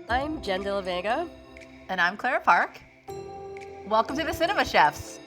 I'm Jenn de la Vega. And I'm Clara Park. Welcome to the Cinema Chefs.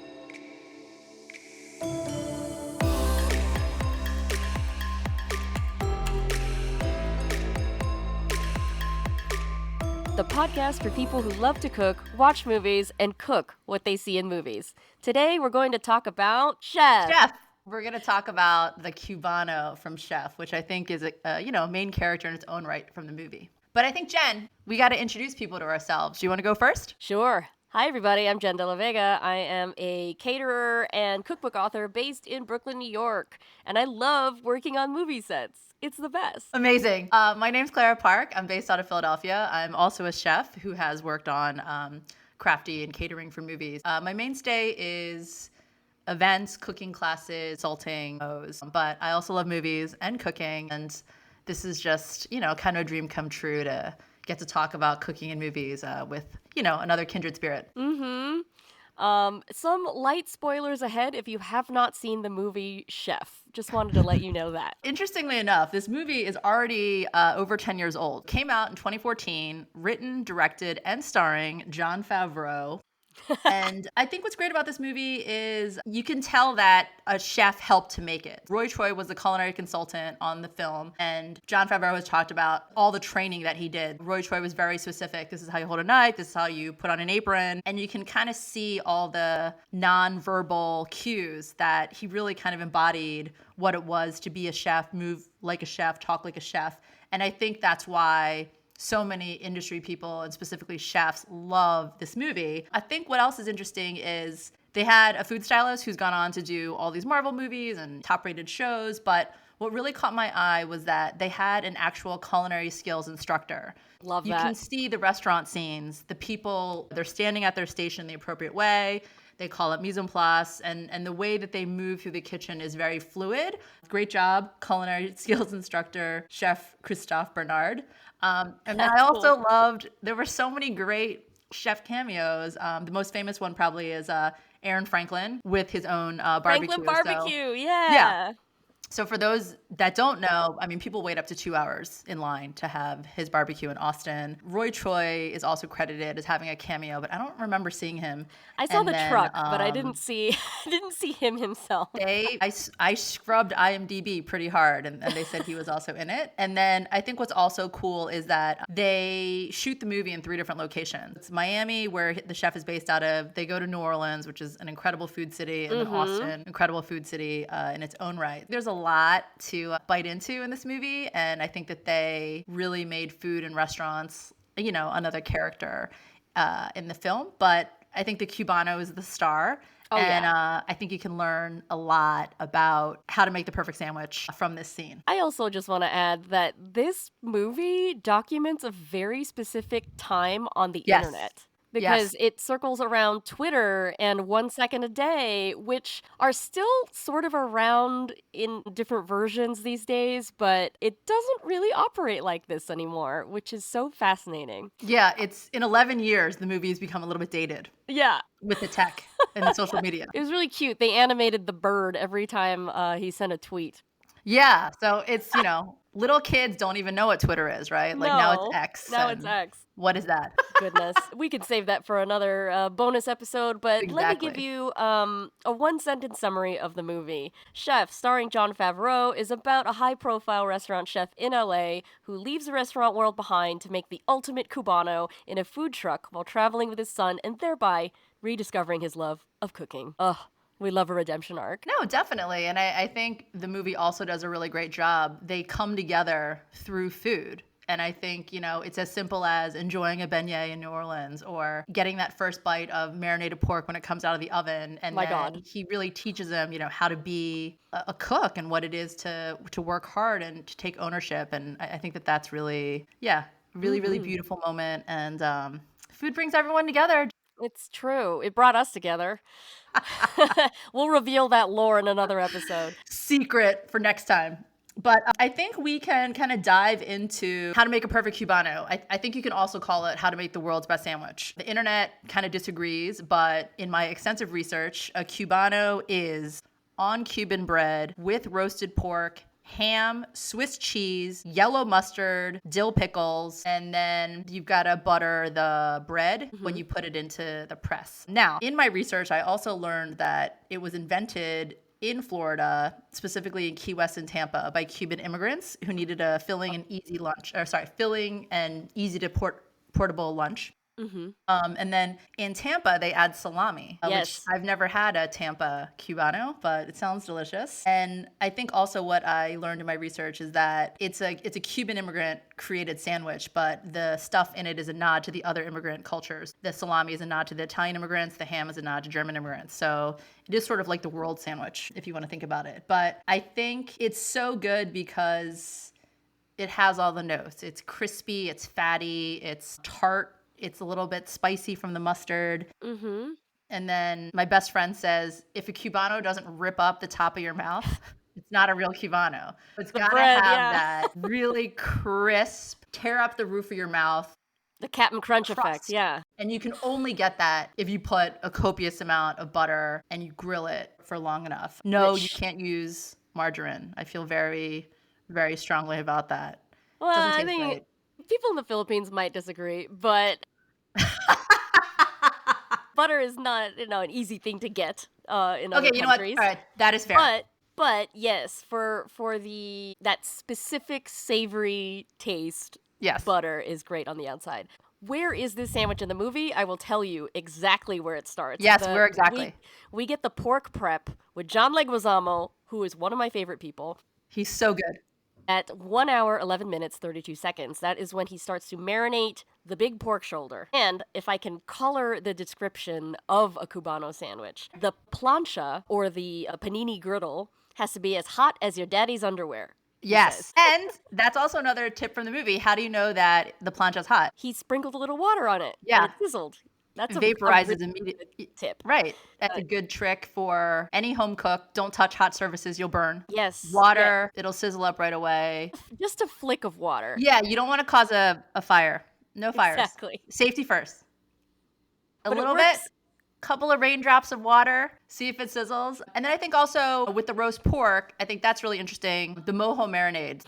The podcast for people who love to cook, watch movies, and cook what they see in movies. Today, we're going to talk about Chef. We're going to talk about the Cubano from Chef, which I think is a main character in its own right from the movie. But I think, Jen, we got to introduce people to ourselves. Do you want to go first? Sure. Hi, everybody. I'm Jenn de la Vega. I am a caterer and cookbook author based in Brooklyn, New York. And I love working on movie sets. It's the best. Amazing. My name's Clara Park. I'm based out of Philadelphia. I'm also a chef who has worked on crafty and catering for movies. My mainstay is events, cooking classes, consulting, but I also love movies and cooking. And this is just, kind of a dream come true to get to talk about cooking and movies with, another kindred spirit. Mm-hmm. Some light spoilers ahead if you have not seen the movie Chef. Just wanted to let you know that. Interestingly enough, this movie is already over 10 years old. Came out in 2014, written, directed, and starring Jon Favreau. And I think what's great about this movie is you can tell that a chef helped to make it. Roy Choi was the culinary consultant on the film, and Jon Favreau has talked about all the training that he did. Roy Choi was very specific. This is how you hold a knife. This is how you put on an apron. And you can kind of see all the non-verbal cues that he really kind of embodied what it was to be a chef, move like a chef, talk like a chef. And I think that's why so many industry people and specifically chefs love this movie. I think what else is interesting is they had a food stylist who's gone on to do all these Marvel movies and top-rated shows, but what really caught my eye was that they had an actual culinary skills instructor. Love that. You can see the restaurant scenes, the people, they're standing at their station the appropriate way. They call it mise en place, and the way that they move through the kitchen is very fluid. Great job, culinary skills instructor, Chef Christophe Bernard. And then I also loved, there were so many great chef cameos. The most famous one probably is Aaron Franklin with his own barbecue. Franklin Barbecue, So, yeah. So for those that don't know, I mean, people wait up to 2 hours in line to have his barbecue in Austin. Roy Choi is also credited as having a cameo, but I don't remember seeing him. I saw the truck, but I didn't see him himself. I scrubbed IMDb pretty hard, and they said he was also in it. And then I think what's also cool is that they shoot the movie in 3 different locations. It's Miami, where the chef is based out of. They go to New Orleans, which is an incredible food city, and then Austin, incredible food city in its own right. There's a lot to bite into in this movie, and I think that they really made food and restaurants, another character in the film. But I think the Cubano is the star. I think you can learn a lot about how to make the perfect sandwich from this scene. I also just want to add that this movie documents a very specific time on the internet. Because it circles around Twitter and 1 second a day, which are still sort of around in different versions these days, but it doesn't really operate like this anymore, which is so fascinating. Yeah, it's in 11 years, the movie's become a little bit dated. Yeah. With the tech and the social media. It was really cute. They animated the bird every time he sent a tweet. Yeah, so it's, little kids don't even know what Twitter is, right? Like now it's X. Now it's X. What is that? Goodness. We could save that for another bonus episode, but let me give you a one-sentence summary of the movie. Chef, starring Jon Favreau, is about a high-profile restaurant chef in LA who leaves the restaurant world behind to make the ultimate Cubano in a food truck while traveling with his son and thereby rediscovering his love of cooking. Ugh. We love a redemption arc. No, definitely. And I think the movie also does a really great job. They come together through food. And I think, it's as simple as enjoying a beignet in New Orleans or getting that first bite of marinated pork when it comes out of the oven. And he really teaches them, how to be a cook and what it is to work hard and to take ownership. And I think that that's really, really beautiful moment. And food brings everyone together. It's true. It brought us together. We'll reveal that lore in another episode. Secret for next time. But I think we can kind of dive into how to make a perfect Cubano. I think you can also call it how to make the world's best sandwich. The internet kind of disagrees, but in my extensive research, a Cubano is on Cuban bread with roasted pork, ham, Swiss cheese, yellow mustard, dill pickles, and then you've got to butter the bread when you put it into the press. Now, in my research, I also learned that it was invented in Florida, specifically in Key West and Tampa, by Cuban immigrants who needed a filling and easy to portable lunch. And then in Tampa, they add salami, which Yes. I've never had a Tampa Cubano, but it sounds delicious. And I think also what I learned in my research is that it's a Cuban immigrant created sandwich, but the stuff in it is a nod to the other immigrant cultures. The salami is a nod to the Italian immigrants. The ham is a nod to German immigrants. So it is sort of like the world sandwich, if you want to think about it. But I think it's so good because it has all the notes. It's crispy, it's fatty, it's tart. It's a little bit spicy from the mustard. And then my best friend says, if a Cubano doesn't rip up the top of your mouth, it's not a real Cubano. It's got to have that really crisp, tear up the roof of your mouth. The Cap'n Crunch effect, yeah. And you can only get that if you put a copious amount of butter and you grill it for long enough. No, you can't use margarine. I feel very, very strongly about that. Well, Doesn't taste I think right. people in the Philippines might disagree, but butter is not, an easy thing to get in other countries. Okay, you know what? All right, that is fair. But yes, for that specific savory taste, yes, butter is great on the outside. Where is this sandwich in the movie? I will tell you exactly where it starts. Yes, where exactly? We get the pork prep with John Leguizamo, who is one of my favorite people. He's so good. At 1 hour, 11 minutes, 32 seconds. That is when he starts to marinate the big pork shoulder. And if I can color the description of a Cubano sandwich, the plancha, or the panini griddle, has to be as hot as your daddy's underwear. Yes. And that's also another tip from the movie. How do you know that the plancha's hot? He sprinkled a little water on it. Yeah. And it sizzled. That's vaporizes a immediately. Tip. Right. That's a good trick for any home cook. Don't touch hot surfaces, you'll burn. Yes. Water, it'll sizzle up right away. Just a flick of water. Yeah, you don't want to cause a fire. No fires. Exactly. Safety first. But a little bit, couple of raindrops of water, see if it sizzles. And then I think also with the roast pork, I think that's really interesting. The mojo marinade.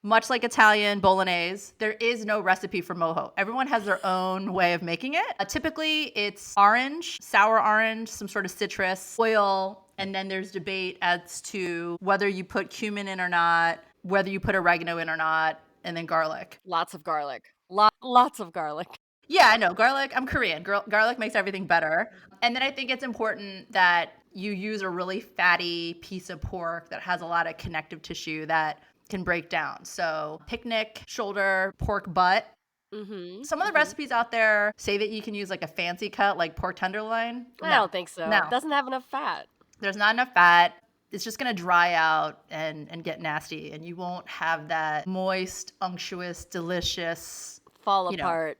Much like Italian bolognese, there is no recipe for mojo. Everyone has their own way of making it. Typically, it's orange, sour orange, some sort of citrus, oil, and then there's debate as to whether you put cumin in or not, whether you put oregano in or not, and then garlic. Lots of garlic. Lots of garlic. Yeah, I know. Garlic, I'm Korean. Garlic makes everything better. And then I think it's important that you use a really fatty piece of pork that has a lot of connective tissue that can break down. So picnic, shoulder, pork butt. Some of the recipes out there say that you can use like a fancy cut, like pork tenderloin. I don't think so. No. It doesn't have enough fat. There's not enough fat. It's just going to dry out and get nasty. And you won't have that moist, unctuous, delicious... fall apart.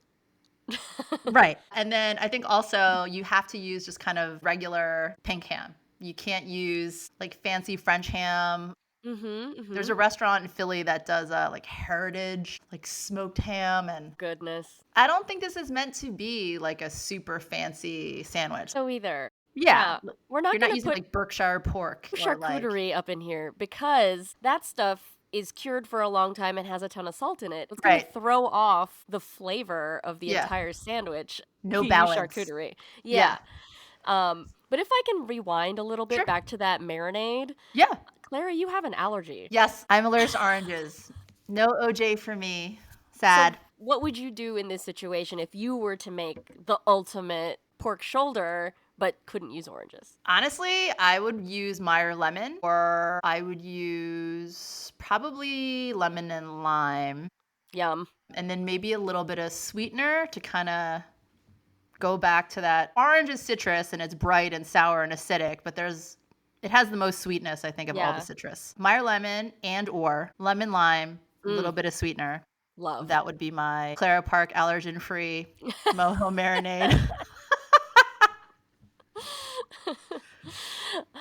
Right. And then I think also you have to use just kind of regular pink ham. You can't use like fancy French ham. There's a restaurant in Philly that does like heritage, like smoked ham, and goodness. I don't think this is meant to be like a super fancy sandwich. So either. Yeah. We're not You're not using like Berkshire pork. Charcuterie up in here because that stuff is cured for a long time and has a ton of salt in it. It's going to throw off the flavor of the entire sandwich. No balance. Charcuterie. Yeah. But if I can rewind a little bit back to that marinade. Yeah. Clara, you have an allergy. Yes, I'm allergic to oranges. No OJ for me. Sad. So what would you do in this situation if you were to make the ultimate pork shoulder but couldn't use oranges? Honestly, I would use Meyer lemon, or I would use probably lemon and lime. Yum. And then maybe a little bit of sweetener to kind of go back to that. Orange is citrus and it's bright and sour and acidic, but it has the most sweetness, I think, of all the citrus. Meyer lemon or lemon lime, a little bit of sweetener. Love. That would be my Clara Park allergen-free mojo marinade.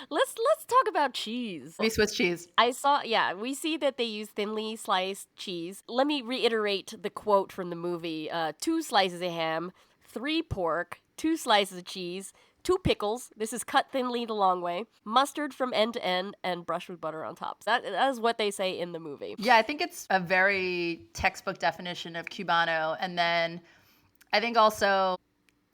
Let's talk about cheese. Maybe Swiss cheese. We see that they use thinly sliced cheese. Let me reiterate the quote from the movie. 2 slices of ham, 3 pork, 2 slices of cheese, 2 pickles. This is cut thinly the long way. Mustard from end to end and brushed with butter on top. That is what they say in the movie. Yeah, I think it's a very textbook definition of Cubano. And then I think also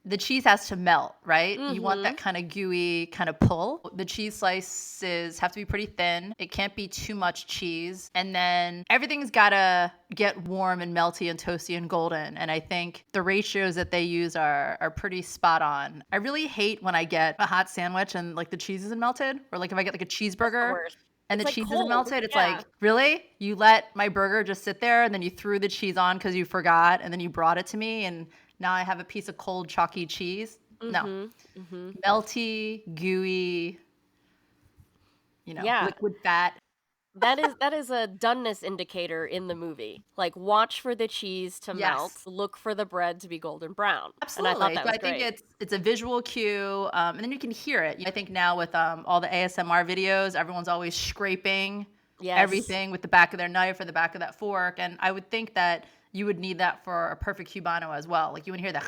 the cheese has to melt, right? You want that kind of gooey kind of pull. The cheese slices have to be pretty thin. It can't be too much cheese. And then everything's got to get warm and melty and toasty and golden. And I think the ratios that they use are pretty spot on. I really hate when I get a hot sandwich and like the cheese isn't melted, or like if I get like a cheeseburger and the cheese isn't melted, it's like, really? You let my burger just sit there and then you threw the cheese on because you forgot and then you brought it to me and now I have a piece of cold chalky cheese? No. Melty, gooey, liquid fat. That is a doneness indicator in the movie. Like, watch for the cheese to melt. Look for the bread to be golden brown. Absolutely. And I thought that was great. Think it's a visual cue, and then you can hear it. I think now with all the ASMR videos, everyone's always scraping everything with the back of their knife or the back of that fork. And I would think that you would need that for a perfect Cubano as well. Like you would hear that.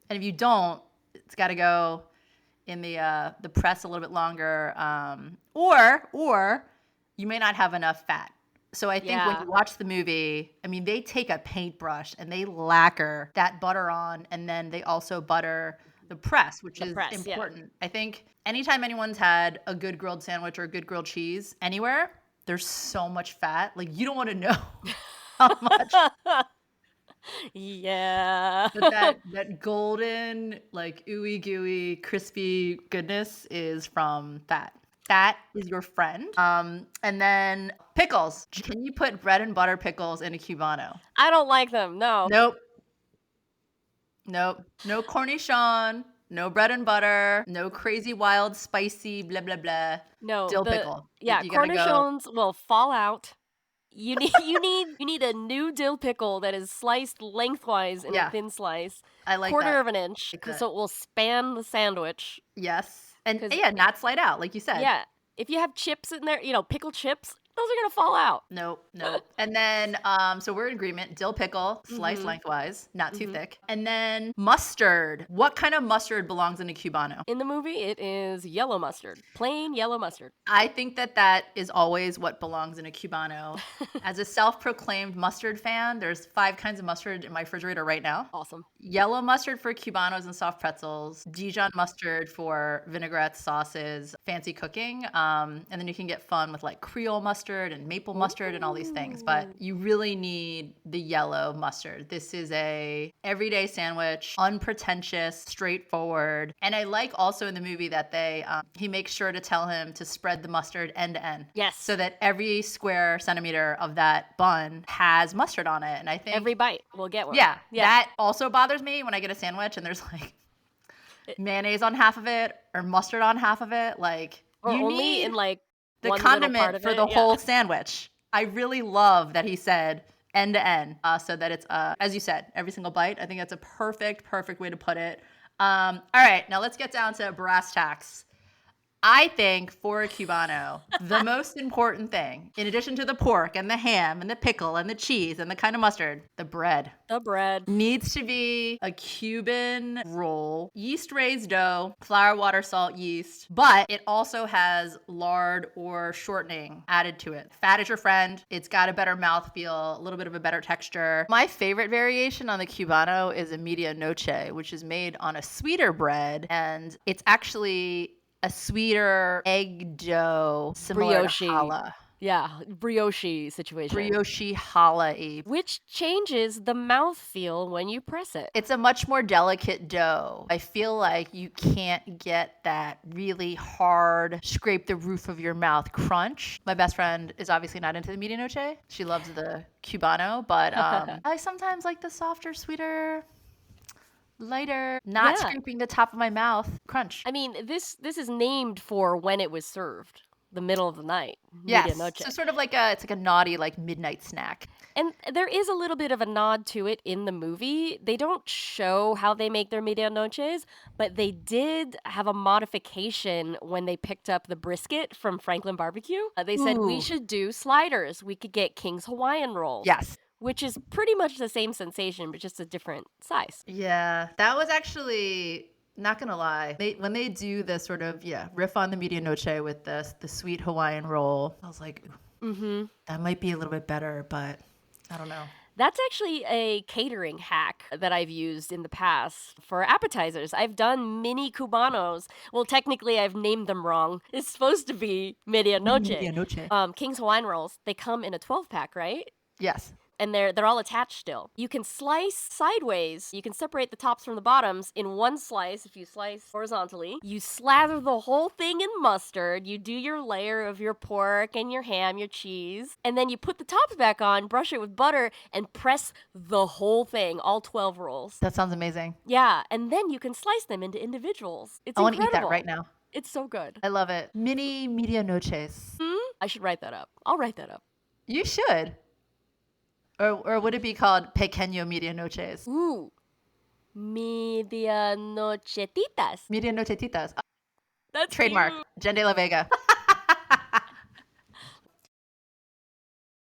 And if you don't, it's got to go in the press a little bit longer. Or you may not have enough fat. So I think when you watch the movie, I mean, they take a paintbrush and they lacquer that butter on, and then they also butter the press, which is important. I think anytime anyone's had a good grilled sandwich or a good grilled cheese anywhere, there's so much fat. Like you don't want to know how much. But that golden, like ooey gooey, crispy goodness is from fat. That is your friend. And then pickles. Can you put bread and butter pickles in a Cubano? I don't like them. No. Nope. No cornichon. No bread and butter. No crazy wild spicy blah blah blah. No dill pickle. Yeah, cornichons will fall out. You need a new dill pickle that is sliced lengthwise in a thin slice. I like quarter of an inch, so it will span the sandwich. Yes. And not slide out, like you said. Yeah. If you have chips in there, pickle chips, those are going to fall out. Nope. And then, so we're in agreement. Dill pickle, sliced lengthwise, not too thick. And then mustard. What kind of mustard belongs in a Cubano? In the movie, it is yellow mustard. Plain yellow mustard. I think that is always what belongs in a Cubano. As a self-proclaimed mustard fan, there's 5 kinds of mustard in my refrigerator right now. Awesome. Yellow mustard for Cubanos and soft pretzels. Dijon mustard for vinaigrettes, sauces, fancy cooking. And then you can get fun with like Creole mustard and maple mustard and all these things, but you really need the yellow mustard. This is a everyday sandwich, unpretentious, straightforward. And I like also in the movie that he makes sure to tell him to spread the mustard end to end. Yes. So that every square centimeter of that bun has mustard on it. And I think every bite will get one. Yeah. That also bothers me when I get a sandwich and there's like mayonnaise on half of it or mustard on half of it. Like or you only need in like the condiment for the whole sandwich. I really love that he said end to end, so that it's as you said, every single bite. I think that's a perfect way to put it. All right, now let's get down to brass tacks. I think for a Cubano, the most important thing, in addition to the pork and the ham and the pickle and the cheese and the kind of mustard, the bread. The bread. Needs to be a Cuban roll, yeast raised dough, flour, water, salt, yeast, but it also has lard or shortening added to it. Fat is your friend. It's got a better mouthfeel, a little bit of a better texture. My favorite variation on the Cubano is a Medianoche, which is made on a sweeter bread, and it's actually a sweeter egg dough, similar brioche. To challah. Yeah, brioche situation. Brioche challah-y. Which changes the mouthfeel when you press it. It's a much more delicate dough. I feel like you can't get that really hard, scrape the roof of your mouth crunch. My best friend is obviously not into the Medianoche. She loves the Cubano, but I sometimes like the softer, sweeter, lighter, not scraping the top of my mouth crunch. I mean, this is named for when it was served, the middle of the night. Yes, so sort of like it's like a naughty like midnight snack. And there is a little bit of a nod to it in the movie. They don't show how they make their medianoches, but they did have a modification when they picked up the brisket from Franklin Barbecue. They said, we should do sliders. We could get King's Hawaiian rolls. Yes. Which is pretty much the same sensation, but just a different size. Yeah, that was actually Not gonna lie, when they do this sort of riff on the Medianoche with the sweet Hawaiian roll, I was like, that might be a little bit better, but I don't know. That's actually a catering hack that I've used in the past for appetizers. I've done mini Cubanos. Well, technically, I've named them wrong. It's supposed to be Medianoche. Medianoche. King's Hawaiian rolls, they come in a 12-pack, right? Yes. And they're all attached still. You can slice sideways. You can separate the tops from the bottoms in one slice. If you slice horizontally, you slather the whole thing in mustard. You do your layer of your pork and your ham, your cheese, and then you put the tops back on, brush it with butter, and press the whole thing, all 12 rolls. That sounds amazing. Yeah, and then you can slice them into individuals. It's I want to eat incredible. that right now. It's so good. I love it. Mini Medianoches. I should write that up. I'll write that up. You should. Or would it be called Pequeño Medianoches? Ooh. Medianochetitas. Medianochetitas. That's Trademark. cute. Jenn de la Vega.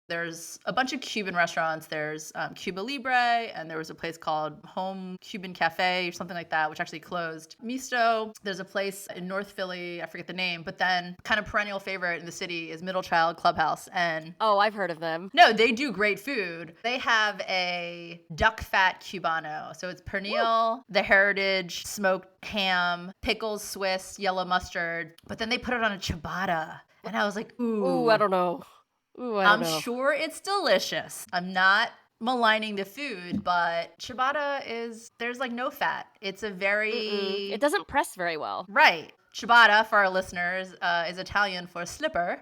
There's a bunch of Cuban restaurants. There's Cuba Libre, and there was a place called Home Cuban Cafe or something like that, which actually closed. Misto, there's a place in North Philly, I forget the name, but then kind of perennial favorite in the city is Middle Child Clubhouse. And oh, I've heard of them. no, they do great food. They have a duck fat Cubano. So it's pernil, the heritage smoked ham, pickles, Swiss, yellow mustard, but then they put it on a ciabatta. And I was like, Ooh, I don't know. I'm sure it's delicious. I'm not maligning the food, but ciabatta there's like no fat. It's a very... It doesn't press very well. Right. Ciabatta, for our listeners, is Italian for slipper.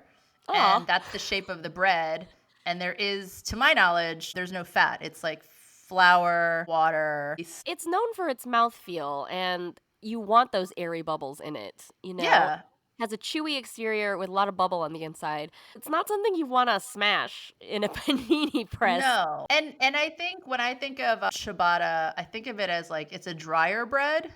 Aww. And that's the shape of the bread. And there is, to my knowledge, there's no fat. It's like flour, water. It's known for its mouthfeel, and you want those airy bubbles in it, you know? Yeah. Has a chewy exterior with a lot of bubble on the inside. It's not something you want to smash in a panini press. No. And I think when I think of ciabatta, I think of it as like it's a drier bread.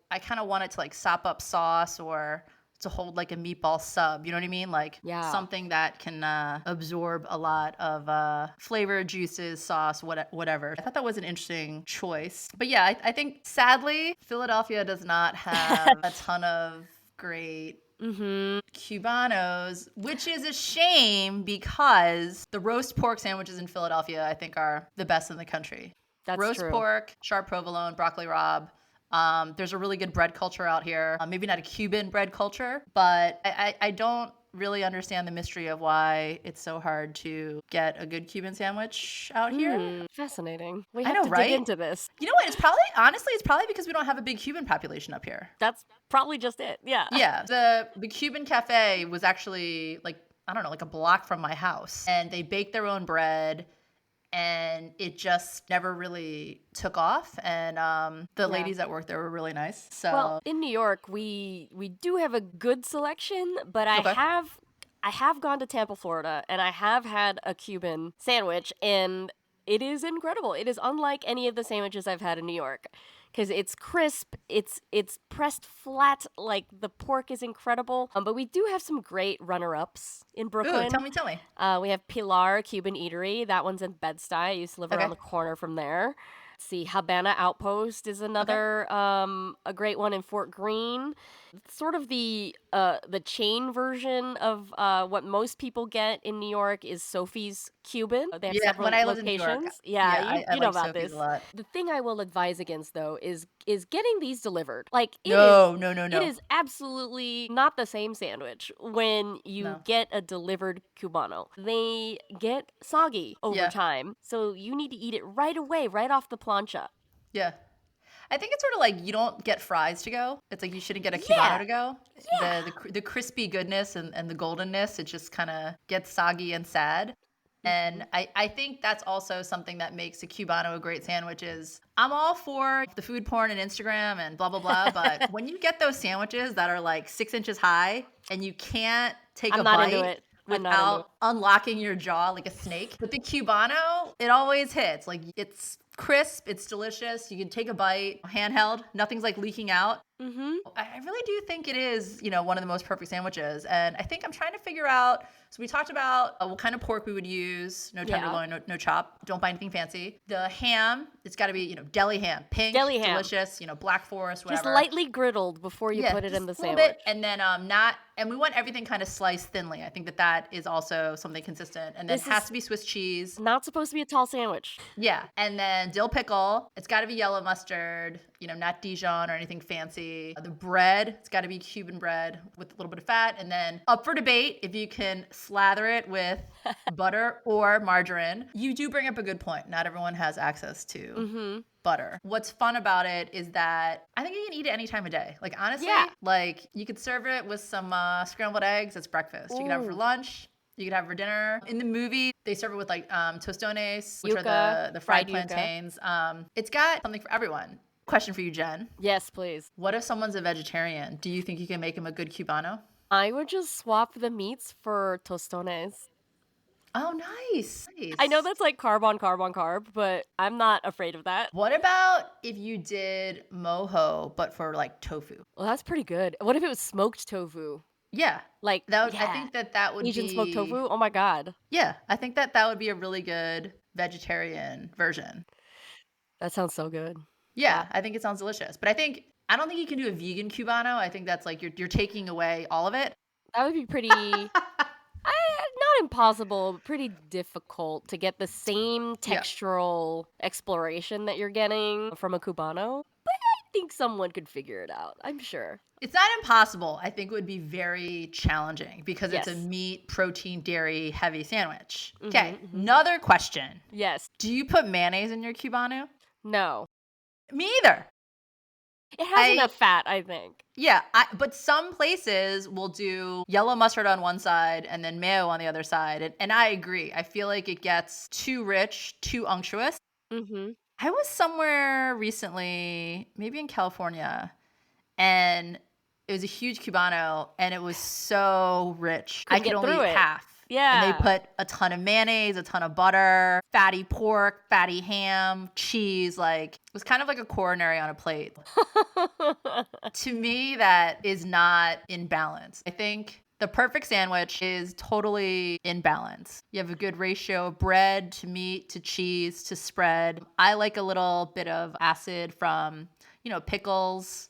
I kind of want it to like sop up sauce or to hold like a meatball sub. You know what I mean? Like something that can absorb a lot of flavor, juices, sauce, whatever. I thought that was an interesting choice. But yeah, I think sadly, Philadelphia does not have a ton of great Cubanos, which is a shame because the roast pork sandwiches in Philadelphia, I think, are the best in the country. That's roast true. pork, sharp provolone, broccoli rabe. There's a really good bread culture out here. Maybe not a Cuban bread culture, but I don't really understand the mystery of why it's so hard to get a good Cuban sandwich out here. Fascinating. We have to dig into this. You know what? It's probably because we don't have a big Cuban population up here. That's probably just it. Yeah. Yeah. The Cuban cafe was actually like, I don't know, like a block from my house. And they bake their own bread. And it just never really took off. And the ladies that worked there were really nice. So well, in New York, we do have a good selection, but I have gone to Tampa, Florida, and I have had a Cuban sandwich, and it is incredible. It is unlike any of the sandwiches I've had in New York. Because it's crisp, it's pressed flat, like the pork is incredible. But we do have some great runner-ups in Brooklyn. Ooh, tell me. We have Pilar Cuban Eatery. That one's in Bed-Stuy. I used to live around the corner from there. Let's see, Habana Outpost is another a great one in Fort Greene. Sort of the chain version of what most people get in New York is Sophie's Cuban. They have several when I locations. lived in New York. You know like about Sophie's this. A lot. The thing I will advise against though is getting these delivered. Like No. It is absolutely not the same sandwich when you get a delivered Cubano. They get soggy over time, so you need to eat it right away, right off the plancha. Yeah. I think it's sort of like you don't get fries to go. It's like you shouldn't get a Cubano to go. Yeah. The crispy goodness and the goldenness, it just kind of gets soggy and sad. And I think that's also something that makes a Cubano a great sandwich is I'm all for the food porn and Instagram and blah, blah, blah. But when you get those sandwiches that are like 6 inches high and you can't take a bite without unlocking your jaw like a snake. But the Cubano, it always hits. Like it's crisp, it's delicious. You can take a bite, handheld. Nothing's like leaking out. Mm-hmm. I really do think it is, one of the most perfect sandwiches. And I think I'm trying to figure out. So we talked about what kind of pork we would use. No tenderloin, no chop. Don't buy anything fancy. The ham, it's got to be, deli ham, pink, Deli ham. delicious, Black Forest, whatever. Just lightly griddled before you put it in the sandwich. Bit, and then and we want everything kind of sliced thinly. I think that is also something consistent. And then it has to be Swiss cheese. Not supposed to be a tall sandwich. Yeah. And then dill pickle. It's got to be yellow mustard, not Dijon or anything fancy. The bread, it's got to be Cuban bread with a little bit of fat. And then up for debate if you can slather it with butter or margarine. You do bring up a good point. Not everyone has access to butter. What's fun about it is that I think you can eat it any time of day. Like, honestly, like you could serve it with some scrambled eggs. It's breakfast. You could have it for lunch. You could have it for dinner. In the movie, they serve it with like tostones, which are the fried plantains. It's got something for everyone. Question for you, Jen. Yes, please. What if someone's a vegetarian? Do you think you can make him a good Cubano? I would just swap the meats for tostones. Oh, nice. I know that's like carb on carb on carb, but I'm not afraid of that. What about if you did mojo, but for like tofu? Well, that's pretty good. What if it was smoked tofu? Yeah. Like, I think that would Asian be... smoked tofu? Oh my God. Yeah. I think that would be a really good vegetarian version. That sounds so good. Yeah. I think it sounds delicious. But I don't think you can do a vegan Cubano. I think that's like you're taking away all of it. That would be pretty... not impossible, but pretty difficult to get the same textural exploration that you're getting from a Cubano. But I think someone could figure it out. I'm sure. It's not impossible. I think it would be very challenging because it's a meat, protein, dairy heavy sandwich. Okay, another question. Yes. Do you put mayonnaise in your Cubano? No. Me either. It has enough fat, I think. Yeah, but some places will do yellow mustard on one side and then mayo on the other side. And I agree. I feel like it gets too rich, too unctuous. I was somewhere recently, maybe in California, and it was a huge Cubano, and it was so rich. I could only eat half. Yeah. And they put a ton of mayonnaise, a ton of butter, fatty pork, fatty ham, cheese. Like, it was kind of like a coronary on a plate. To me, that is not in balance. I think the perfect sandwich is totally in balance. You have a good ratio of bread to meat to cheese to spread. I like a little bit of acid from, pickles,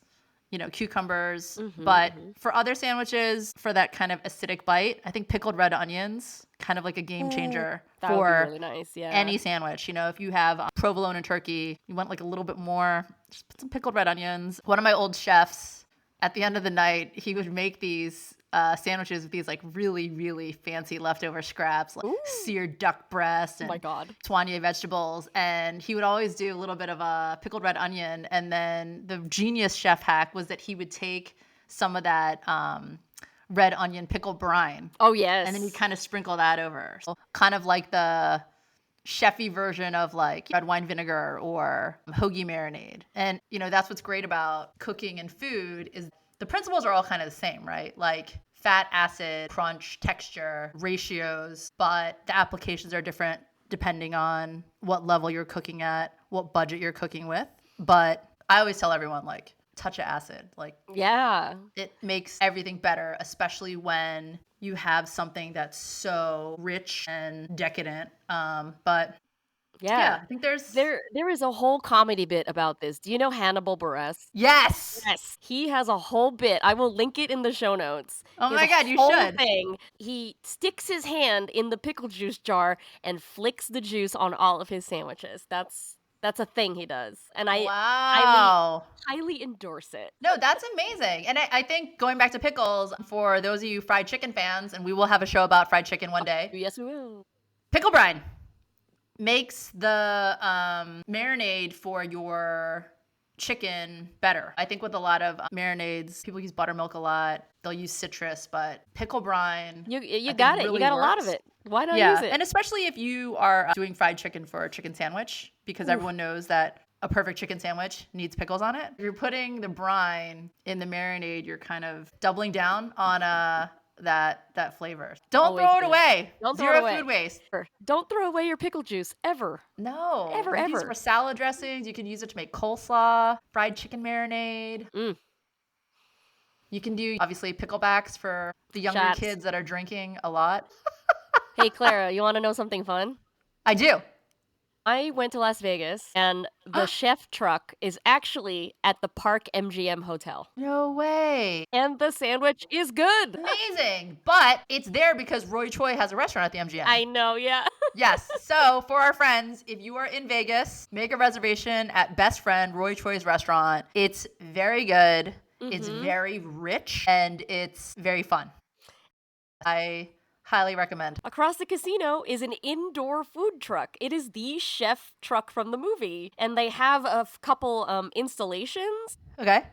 cucumbers. But for other sandwiches, for that kind of acidic bite, I think pickled red onions, kind of like a game changer that would be really nice, any sandwich. If you have provolone and turkey, you want like a little bit more, just put some pickled red onions. One of my old chefs, at the end of the night, he would make these sandwiches with these like really, really fancy leftover scraps, like seared duck breast and Soigné vegetables. And he would always do a little bit of a pickled red onion. And then the genius chef hack was that he would take some of that red onion pickle brine. Oh, yes. And then he'd kind of sprinkle that over. So kind of like the chefy version of like red wine vinegar or hoagie marinade. And, that's what's great about cooking and food is the principles are all kind of the same, right? Like fat, acid, crunch, texture, ratios, but the applications are different depending on what level you're cooking at, what budget you're cooking with. But I always tell everyone, like, touch of acid. Like, it makes everything better, especially when you have something that's so rich and decadent. But I think there is a whole comedy bit about this. Do you know Hannibal Buress? Yes. He has a whole bit. I will link it in the show notes. Oh my God, you should. He sticks his hand in the pickle juice jar and flicks the juice on all of his sandwiches. That's a thing he does. And I highly endorse it. No, that's amazing. And I think going back to pickles, for those of you fried chicken fans, and we will have a show about fried chicken one day. Yes, we will. Pickle brine makes the marinade for your chicken better. I think with a lot of marinades, people use buttermilk a lot. They'll use citrus, but pickle brine, you got it. Really you got a lot of it. Why not use it? And especially if you are doing fried chicken for a chicken sandwich, because everyone knows that a perfect chicken sandwich needs pickles on it. If you're putting the brine in the marinade, you're kind of doubling down on that flavor. Don't throw it away. Zero food waste. Don't throw away your pickle juice ever. No. Ever. Use it for salad dressings. You can use it to make coleslaw, fried chicken marinade. You can do, obviously, picklebacks for the younger Shots. kids that are drinking a lot. Hey, Clara, you want to know something fun? I do. I went to Las Vegas, and the chef truck is actually at the Park MGM Hotel. No way. And the sandwich is good. Amazing. But it's there because Roy Choi has a restaurant at the MGM. I know, yeah. Yes. So for our friends, if you are in Vegas, make a reservation at Best Friend Roy Choi's restaurant. It's very good. It's very rich, and it's very fun. I highly recommend. Across the casino is an indoor food truck. It is the chef truck from the movie. And they have a couple installations. Okay.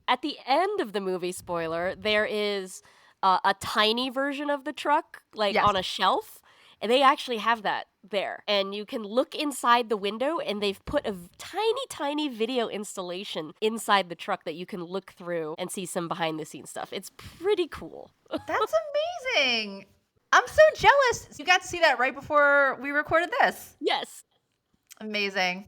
At the end of the movie, spoiler, there is a tiny version of the truck, like on a shelf. And they actually have that there. And you can look inside the window, and they've put a tiny, tiny video installation inside the truck that you can look through and see some behind the scenes stuff. It's pretty cool. That's amazing. I'm so jealous. You got to see that right before we recorded this. Yes. Amazing.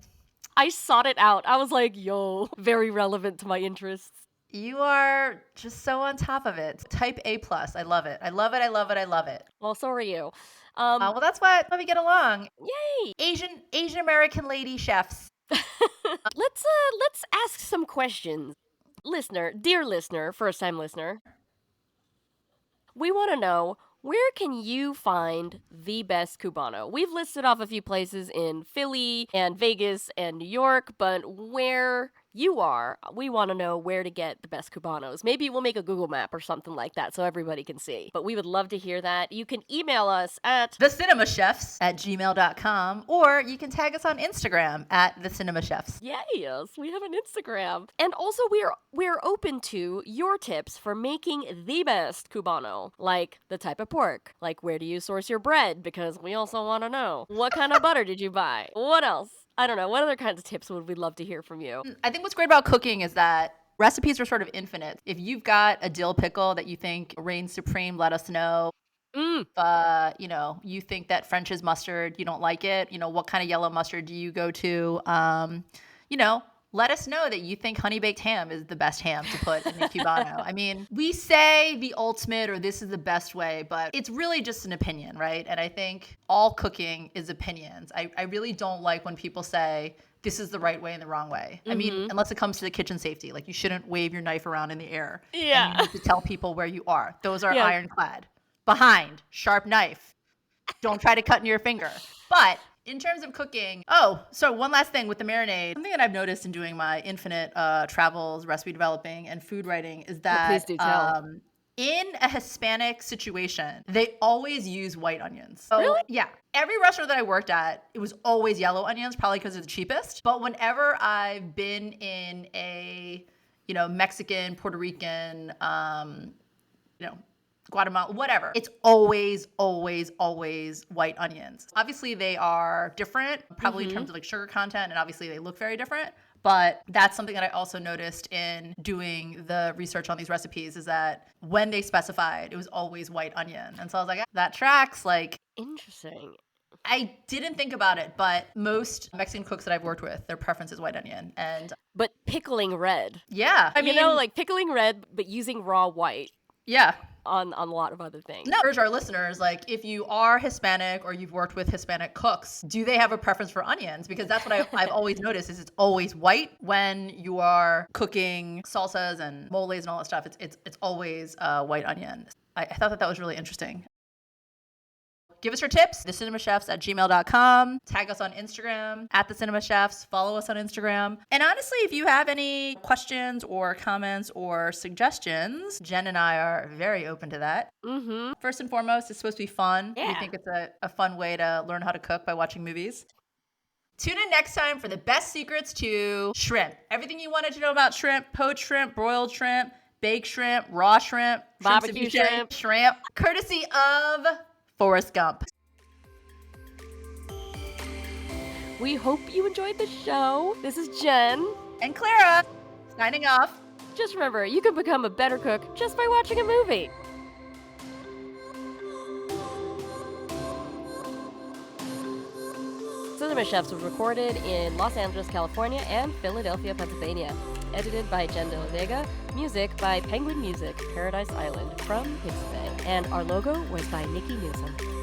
I sought it out. I was like, yo, very relevant to my interests. You are just so on top of it. Type A+. I love it. I love it. I love it. I love it. Well, so are you. Well, that's why we get along. Yay! Asian American lady chefs. Let's ask some questions. Dear listener, first time listener. We want to know, where can you find the best Cubano? We've listed off a few places in Philly and Vegas and New York, but where you are, we want to know where to get the best Cubanos. Maybe we'll make a Google map or something like that so everybody can see. But we would love to hear that. You can email us at thecinemachefs@gmail.com, or you can tag us on Instagram at thecinemachefs. Yes, we have an Instagram. And also we're open to your tips for making the best Cubano, like the type of pork, like where do you source your bread, because we also want to know. What kind of butter did you buy? What else? I don't know. What other kinds of tips would we love to hear from you? I think what's great about cooking is that recipes are sort of infinite. If you've got a dill pickle that you think reigns supreme, let us know. If, you think that French's mustard, you don't like it, what kind of yellow mustard do you go to? Let us know that you think honey baked ham is the best ham to put in a Cubano. I mean, we say the ultimate or this is the best way, but it's really just an opinion, right? And I think all cooking is opinions. I really don't like when people say this is the right way and the wrong way. I mean, unless it comes to the kitchen safety, like you shouldn't wave your knife around in the air. Yeah. And you need to tell people where you are. Those are ironclad. Behind, sharp knife. Don't try to cut in your finger. But in terms of cooking, so one last thing with the marinade. Something that I've noticed in doing my infinite travels, recipe developing, and food writing is that please do tell. in a Hispanic situation, they always use white onions. So, really? Yeah. Every restaurant that I worked at, it was always yellow onions, probably because it's the cheapest. But whenever I've been in a, Mexican, Puerto Rican, Guatemala, whatever. It's always, always, always white onions. Obviously, they are different, probably in terms of like sugar content, and obviously they look very different. But that's something that I also noticed in doing the research on these recipes is that when they specified, it was always white onion. And so I was like, that tracks. Like, interesting. I didn't think about it, but most Mexican cooks that I've worked with, their preference is white onion. But pickling red. Yeah. I mean, like pickling red, but using raw white. Yeah. On a lot of other things. No, urge our listeners, like if you are Hispanic or you've worked with Hispanic cooks, do they have a preference for onions? Because that's what I've always noticed is it's always white when you are cooking salsas and moles and all that stuff. It's always white onion. I thought that was really interesting. Give us your tips, thecinemachefs@gmail.com. Tag us on Instagram, @thecinemachefs. Follow us on Instagram. And honestly, if you have any questions or comments or suggestions, Jen and I are very open to that. First and foremost, it's supposed to be fun. Yeah. We think it's a fun way to learn how to cook by watching movies. Tune in next time for the best secrets to shrimp. Everything you wanted to know about shrimp, poached shrimp, broiled shrimp, baked shrimp, raw shrimp, barbecue shrimp, courtesy of Forrest Gump. We hope you enjoyed the show. This is Jen. And Clara, signing off. Just remember, you can become a better cook just by watching a movie. Cinema Chefs was recorded in Los Angeles, California and Philadelphia, Pennsylvania. edited by Jenn de la Vega, music by Penguin Music, Paradise Island, from Pixabay, and our logo was by Nikki Newsom.